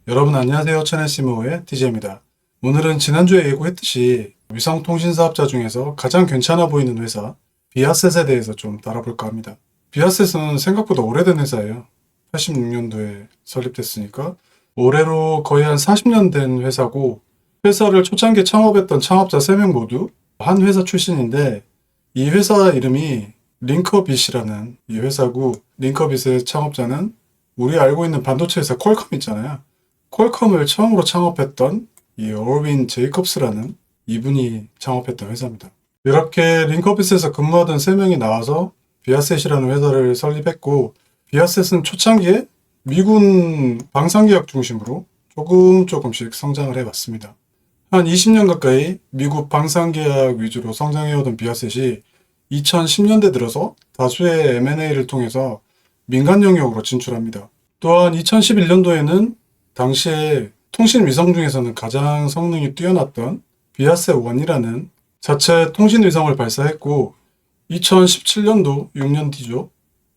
여러분 안녕하세요. 채널CMO의 DJ입니다. 오늘은 지난주에 예고했듯이 위성통신사업자 중에서 가장 괜찮아 보이는 회사 비아셋에 대해서 좀 다뤄볼까 합니다. 비아셋은 생각보다 오래된 회사예요. 86년도에 설립됐으니까 올해로 거의 한 40년 된 회사고, 회사를 초창기에 창업했던 창업자 3명 모두 한 회사 출신인데, 이 회사 이름이 링커빗이라는 이 회사고, 링커빗의 창업자는 우리 알고 있는 반도체 회사 퀄컴 있잖아요. 퀄컴을 처음으로 창업했던 이 얼윈 제이콥스라는 이분이 창업했던 회사입니다. 이렇게 링커빗에서 근무하던 3명이 나와서 비아셋이라는 회사를 설립했고, 비아셋은 초창기에 미군 방산계약 중심으로 조금씩 성장을 해왔습니다. 한 20년 가까이 미국 방산계약 위주로 성장해오던 비아셋이 2010년대 들어서 다수의 M&A를 통해서 민간 영역으로 진출합니다. 또한 2011년도에는 당시에 통신 위성 중에서는 가장 성능이 뛰어났던 비아셋-1이라는 자체 통신 위성을 발사했고, 2017년도 6년 뒤죠.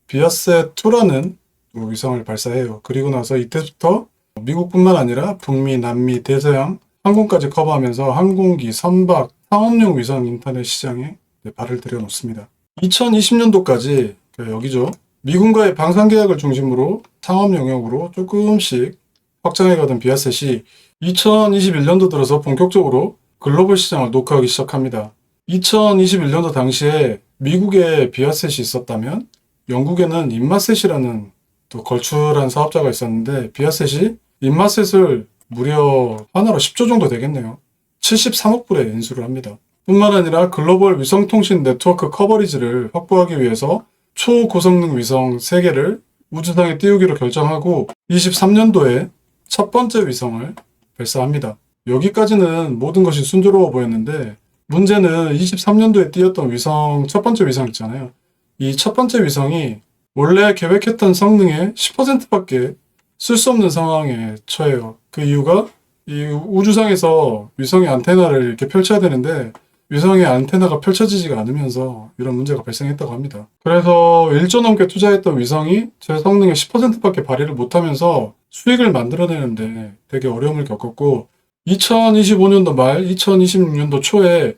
비아셋-2라는 위성을 발사해요. 그리고 나서 이때부터 미국뿐만 아니라 북미, 남미, 대서양, 항공까지 커버하면서 항공기, 선박, 상업용 위성 인터넷 시장에 발을 들여놓습니다. 2020년도까지 여기죠. 미군과의 방산 계약을 중심으로 상업 영역으로 조금씩 확장해가던 비아셋이 2021년도 들어서 본격적으로 글로벌 시장을 녹화하기 시작합니다. 2021년도 당시에 미국에 비아셋이 있었다면 영국에는 인마셋이라는 또 걸출한 사업자가 있었는데, 비아셋이 인마셋을 무려 하나로 10조 정도 되겠네요. 73억 불에 인수를 합니다. 뿐만 아니라 글로벌 위성통신 네트워크 커버리지를 확보하기 위해서 초고성능 위성 3개를 우주상에 띄우기로 결정하고 23년도에 첫 번째 위성을 발사합니다. 여기까지는 모든 것이 순조로워 보였는데, 문제는 23년도에 띄웠던 위성, 첫 번째 위성 있잖아요. 이 첫 번째 위성이 원래 계획했던 성능의 10%밖에 쓸 수 없는 상황에 처해요. 그 이유가 이 우주상에서 위성의 안테나를 이렇게 펼쳐야 되는데 위성의 안테나가 펼쳐지지가 않으면서 이런 문제가 발생했다고 합니다. 그래서 1조 넘게 투자했던 위성이 제 성능의 10%밖에 발휘를 못하면서 수익을 만들어내는데 되게 어려움을 겪었고, 2025년도 말 2026년도 초에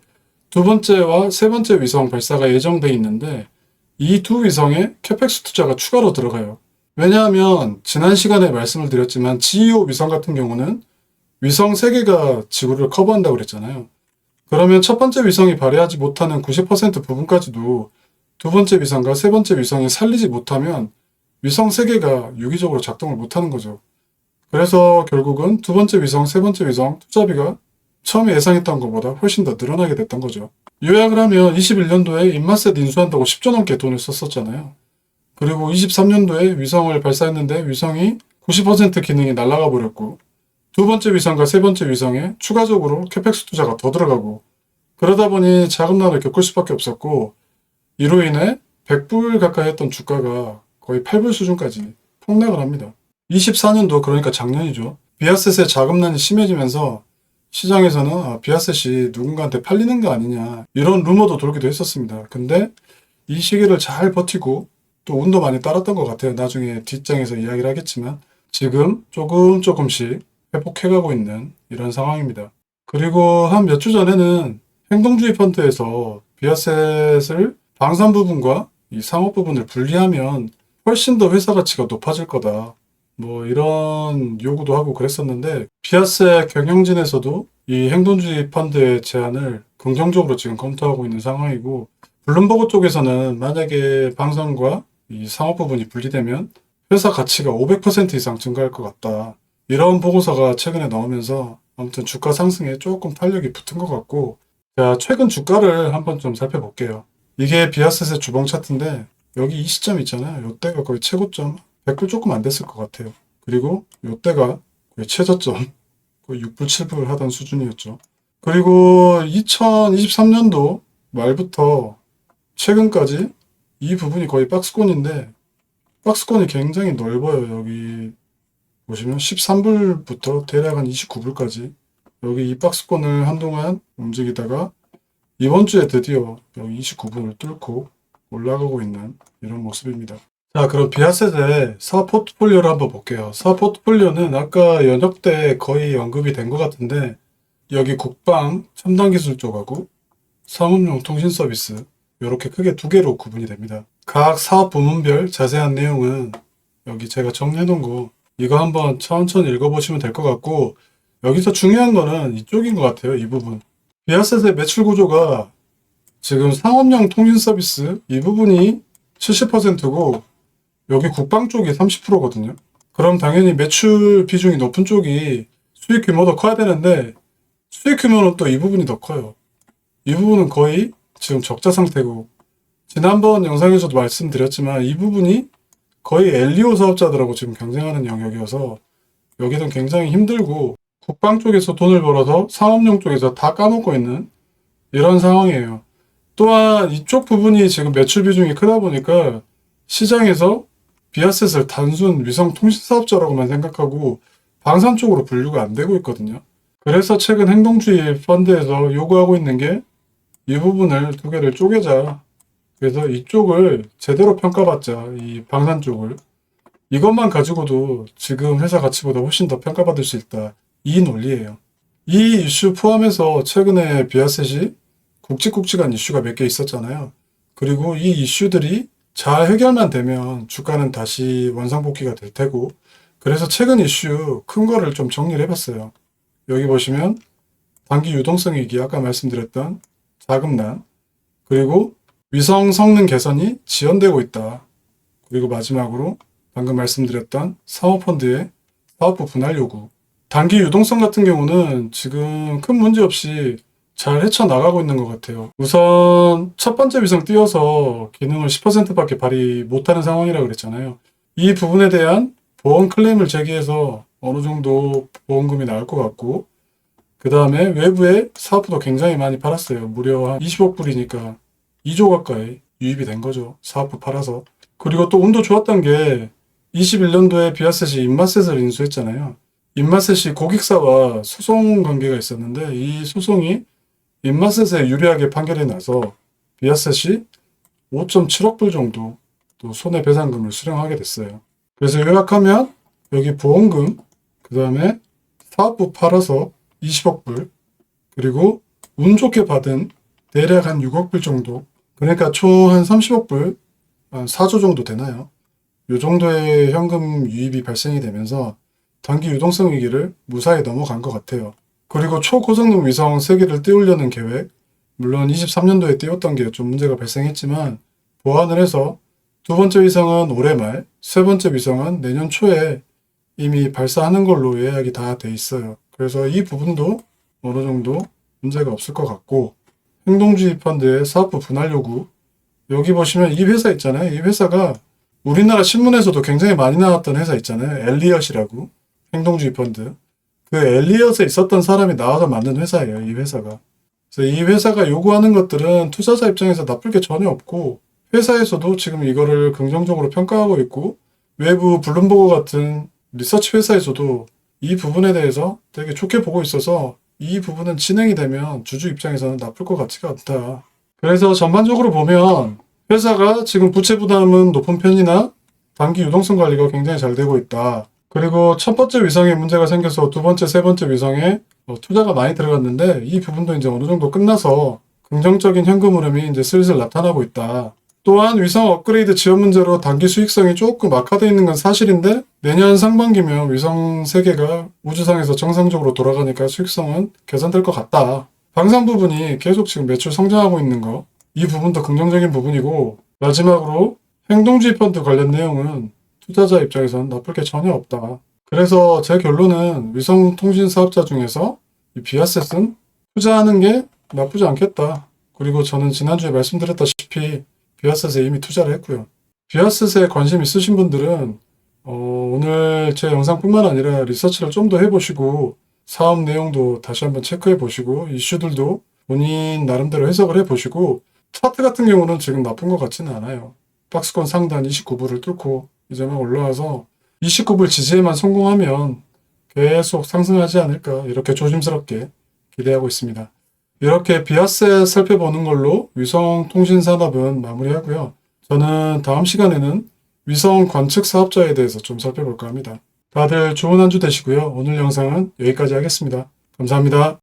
두 번째와 세 번째 위성 발사가 예정돼 있는데, 이 두 위성에 캐펙스 투자가 추가로 들어가요. 왜냐하면 지난 시간에 말씀을 드렸지만 GEO 위성 같은 경우는 위성 3개가 지구를 커버한다고 그랬잖아요. 그러면 첫 번째 위성이 발휘하지 못하는 90% 부분까지도 두 번째 위성과 세 번째 위성이 살리지 못하면 위성 3개가 유기적으로 작동을 못하는 거죠. 그래서 결국은 두 번째 위성, 세 번째 위성 투자비가 처음에 예상했던 것보다 훨씬 더 늘어나게 됐던 거죠. 요약을 하면 21년도에 인마셋 인수한다고 10조 넘게 돈을 썼었잖아요. 그리고 23년도에 위성을 발사했는데 위성이 90% 기능이 날아가 버렸고, 두 번째 위성과 세 번째 위성에 추가적으로 캐펙스 투자가 더 들어가고, 그러다 보니 자금난을 겪을 수밖에 없었고, 이로 인해 100불 가까이 했던 주가가 거의 8불 수준까지 폭락을 합니다. 24년도, 그러니까 작년이죠. 비아셋의 자금난이 심해지면서 시장에서는 비아셋이 누군가한테 팔리는 거 아니냐 이런 루머도 돌기도 했었습니다. 근데 이 시기를 잘 버티고 또 운도 많이 따랐던 것 같아요. 나중에 뒷장에서 이야기를 하겠지만 지금 조금씩 회복해가고 있는 이런 상황입니다. 그리고 한 몇 주 전에는 행동주의 펀드에서 비아셋을 방산 부분과 이 상업 부분을 분리하면 훨씬 더 회사 가치가 높아질 거다, 뭐 이런 요구도 하고 그랬었는데, 비아셋 경영진에서도 이 행동주의 펀드의 제안을 긍정적으로 지금 검토하고 있는 상황이고, 블룸버그 쪽에서는 만약에 방산과 이 상업 부분이 분리되면 회사 가치가 500% 이상 증가할 것 같다, 이런 보고서가 최근에 나오면서 아무튼 주가 상승에 조금 탄력이 붙은 것 같고, 자, 최근 주가를 한번 좀 살펴볼게요. 이게 비아셋의 주봉 차트인데 여기 이 시점 있잖아요. 이때가 거의 최고점 100불 조금 안 됐을 것 같아요. 그리고 이때가 거의 최저점 거의 6불 7불 하던 수준이었죠. 그리고 2023년도 말부터 최근까지 이 부분이 거의 박스권인데, 박스권이 굉장히 넓어요. 여기 보시면 13불부터 대략 한 29불까지 여기 이 박스권을 한동안 움직이다가 이번 주에 드디어 여기 29불을 뚫고 올라가고 있는 이런 모습입니다. 자, 그럼 비아셋의 사업 포트폴리오를 한번 볼게요. 사업 포트폴리오는 아까 연역 때 거의 언급이 된 것 같은데, 여기 국방, 첨단 기술 쪽하고 상업용 통신 서비스, 이렇게 크게 두 개로 구분이 됩니다. 각 사업 부문별 자세한 내용은 여기 제가 정리해 놓은 거, 이거 한번 천천히 읽어보시면 될 것 같고, 여기서 중요한 거는 이쪽인 것 같아요. 이 부분. 비아셋의 매출 구조가 지금 상업용 통신 서비스 이 부분이 70%고, 여기 국방 쪽이 30%거든요. 그럼 당연히 매출 비중이 높은 쪽이 수익 규모도 커야 되는데, 수익 규모는 또 이 부분이 더 커요. 이 부분은 거의 지금 적자 상태고, 지난번 영상에서도 말씀드렸지만 이 부분이 거의 엘리오 사업자들하고 지금 경쟁하는 영역이어서 여기는 굉장히 힘들고, 국방 쪽에서 돈을 벌어서 상업용 쪽에서 다 까먹고 있는 이런 상황이에요. 또한 이쪽 부분이 지금 매출 비중이 크다 보니까 시장에서 비아셋을 단순 위성 통신 사업자라고만 생각하고 방산 쪽으로 분류가 안 되고 있거든요. 그래서 최근 행동주의 펀드에서 요구하고 있는 게 이 부분을 두 개를 쪼개자. 그래서 이쪽을 제대로 평가받자. 이 방산 쪽을. 이것만 가지고도 지금 회사 가치보다 훨씬 더 평가받을 수 있다. 이 논리예요. 이 이슈 포함해서 최근에 비아셋이 굵직굵직한 이슈가 몇 개 있었잖아요. 그리고 이 이슈들이 잘 해결만 되면 주가는 다시 원상복귀가 될 테고, 그래서 최근 이슈 큰 거를 좀 정리를 해봤어요. 여기 보시면 단기 유동성 위기, 아까 말씀드렸던 자금난, 그리고 위성 성능 개선이 지연되고 있다. 그리고 마지막으로 방금 말씀드렸던 사모펀드의 사업부 분할 요구. 단기 유동성 같은 경우는 지금 큰 문제 없이 잘 헤쳐나가고 있는 것 같아요. 우선 첫 번째 위성 띄워서 기능을 10%밖에 발휘 못하는 상황이라고 그랬잖아요. 이 부분에 대한 보험 클레임을 제기해서 어느 정도 보험금이 나올 것 같고, 그 다음에 외부에 사업부도 굉장히 많이 팔았어요. 무려 한 20억 불이니까 2조 가까이 유입이 된 거죠. 사업부 팔아서. 그리고 또 운도 좋았던 게 21년도에 비아셋이 인마셋을 인수했잖아요. 인마셋이 고객사와 소송 관계가 있었는데 이 소송이 인마셋에 유리하게 판결이 나서 비아셋이 5.7억 불 정도 또 손해배상금을 수령하게 됐어요. 그래서 요약하면 여기 보험금, 그 다음에 사업부 팔아서 20억 불, 그리고 운 좋게 받은 대략 한 6억 불 정도, 그러니까 총 한 30억 불, 한 4조 정도 되나요? 요 정도의 현금 유입이 발생이 되면서 단기 유동성 위기를 무사히 넘어간 것 같아요. 그리고 초고성능 위성 3개를 띄우려는 계획, 물론 23년도에 띄웠던 게 좀 문제가 발생했지만 보완을 해서 두 번째 위성은 올해 말, 세 번째 위성은 내년 초에 이미 발사하는 걸로 예약이 다 돼 있어요. 그래서 이 부분도 어느 정도 문제가 없을 것 같고, 행동주의 펀드의 사업부 분할 요구, 여기 보시면 이 회사 있잖아요. 이 회사가 우리나라 신문에서도 굉장히 많이 나왔던 회사 있잖아요. 엘리엇이라고. 행동주의 펀드. 그 엘리엇에 있었던 사람이 나와서 만든 회사예요. 이 회사가. 그래서 이 회사가 요구하는 것들은 투자자 입장에서 나쁠 게 전혀 없고, 회사에서도 지금 이거를 긍정적으로 평가하고 있고, 외부 블룸버그 같은 리서치 회사에서도 이 부분에 대해서 되게 좋게 보고 있어서 이 부분은 진행이 되면 주주 입장에서는 나쁠 것 같지가 않다. 그래서 전반적으로 보면 회사가 지금 부채 부담은 높은 편이나 단기 유동성 관리가 굉장히 잘 되고 있다. 그리고 첫 번째 위성에 문제가 생겨서 두 번째, 세 번째 위성에 투자가 많이 들어갔는데 이 부분도 이제 어느 정도 끝나서 긍정적인 현금 흐름이 이제 슬슬 나타나고 있다. 또한 위성 업그레이드 지원 문제로 단기 수익성이 조금 악화되어 있는 건 사실인데 내년 상반기면 위성 3개가 우주상에서 정상적으로 돌아가니까 수익성은 개선될 것 같다. 방산 부분이 계속 지금 매출 성장하고 있는 거, 이 부분도 긍정적인 부분이고, 마지막으로 행동주의 펀드 관련 내용은 투자자 입장에서는 나쁠 게 전혀 없다. 그래서 제 결론은 위성 통신 사업자 중에서 이 비아셋은 투자하는 게 나쁘지 않겠다. 그리고 저는 지난주에 말씀드렸다시피 비아셋에 이미 투자를 했고요. 비아셋에 관심 있으신 분들은 오늘 제 영상뿐만 아니라 리서치를 좀 더 해보시고 사업 내용도 다시 한번 체크해 보시고 이슈들도 본인 나름대로 해석을 해보시고, 차트 같은 경우는 지금 나쁜 것 같지는 않아요. 박스권 상단 29불을 뚫고 이제 막 올라와서 29불 지지에만 성공하면 계속 상승하지 않을까, 이렇게 조심스럽게 기대하고 있습니다. 이렇게 비아셋 살펴보는 걸로 위성 통신 산업은 마무리하고요. 저는 다음 시간에는 위성 관측 사업자에 대해서 좀 살펴볼까 합니다. 다들 좋은 한 주 되시고요. 오늘 영상은 여기까지 하겠습니다. 감사합니다.